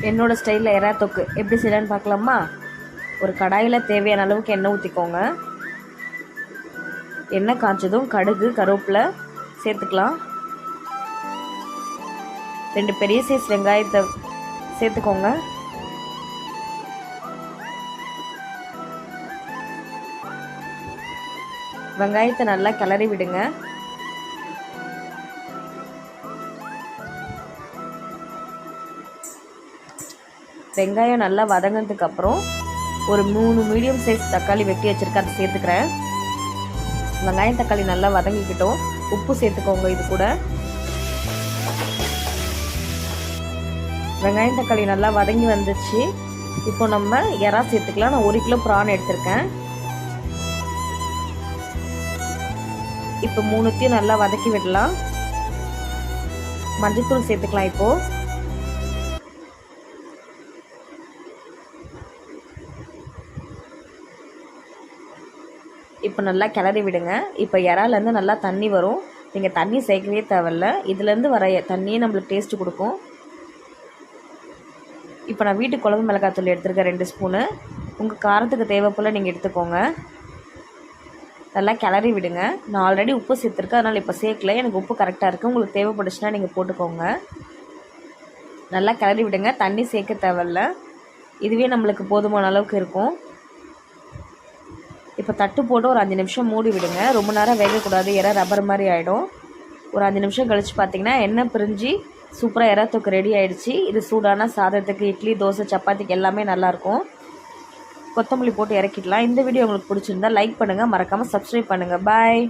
என்னோடய ஸ்டைலில் எறா தொக்கு எப்படி செய்யலான்னு பார்க்கலாமா? ஒரு கடாயில் தேவையான அளவுக்கு எண்ணெய் ஊற்றிக்கோங்க. எண்ணெய் காய்ச்சதும் கடுகு கருவேப்பிலை சேர்த்துக்கலாம். 2 பெரிய சைஸ் வெங்காயத்தை சேர்த்துக்கோங்க. வெங்காயத்தை நல்லா கிளறி விடுங்க. வெங்காயம் நல்லா வதங்கினதுக்கு அப்புறம் ஒரு 3 மீடியம் சைஸ் தக்காளி வெட்டி வச்சுருக்கேன், அதை சேர்த்துக்கிறேன். வெங்காயம் தக்காளி நல்லா வதங்கிக்கிட்டோம். உப்பு சேர்த்துக்கோங்க. இது கூட வெங்காயம் தக்காளி நல்லா வதங்கி வந்துச்சு. இப்போ நம்ம எறா சேர்த்துக்கலாம். நான் 1 கிலோ பிரான் எடுத்திருக்கேன். இப்போ 3த்தையும் நல்லா வதக்கி விடலாம். மஞ்சள்தூள் சேர்த்துக்கலாம். இப்போ நல்லா கிளறி விடுங்க. இப்போ இறாலேருந்து நல்லா தண்ணி வரும். நீங்கள் தண்ணி சேர்க்கவே தேவையில்ல. இதுலேருந்து வர தண்ணியே நம்மளுக்கு டேஸ்ட்டு கொடுக்கும். இப்போ நான் வீட்டு குழம்பு மிளகாத்தூள் எடுத்துருக்கேன் 2 ஸ்பூனு. உங்கள் காரத்துக்கு தேவை போல் நீங்கள் எடுத்துக்கோங்க. நல்லா கிளறி விடுங்க. நான் ஆல்ரெடி உப்பு சேர்த்துருக்கேன், அதனால் இப்போ சேர்க்கல. எனக்கு உப்பு கரெக்டாக இருக்குது. உங்களுக்கு தேவைப்பட்டுச்சுன்னா நீங்கள் போட்டுக்கோங்க. நல்லா கிளறி விடுங்க. தண்ணி சேர்க்க தேவையில்ல. இதுவே நம்மளுக்கு போதுமான அளவுக்கு இருக்கும். இப்போ தட்டு போட்டு ஒரு 5 நிமிஷம் மூடி விடுங்க. ரொம்ப நேரம் வேகக்கூடாது, எறா ரப்பர் மாதிரி ஆகிடும். ஒரு 5 நிமிஷம் கழித்து பார்த்தீங்கன்னா எண்ணெய் பிரிஞ்சு சூப்பராக எறா தொக்கு ரெடி ஆகிடுச்சு. இது சூடான சாதத்துக்கு, இட்லி, தோசை, சப்பாத்திக்கு எல்லாமே நல்லாயிருக்கும். கொத்தமல்லி போட்டு இறக்கிடலாம். இந்த வீடியோ உங்களுக்கு பிடிச்சிருந்தா லைக் பண்ணுங்கள், மறக்காமல் சப்ஸ்கிரைப் பண்ணுங்கள். பாய்.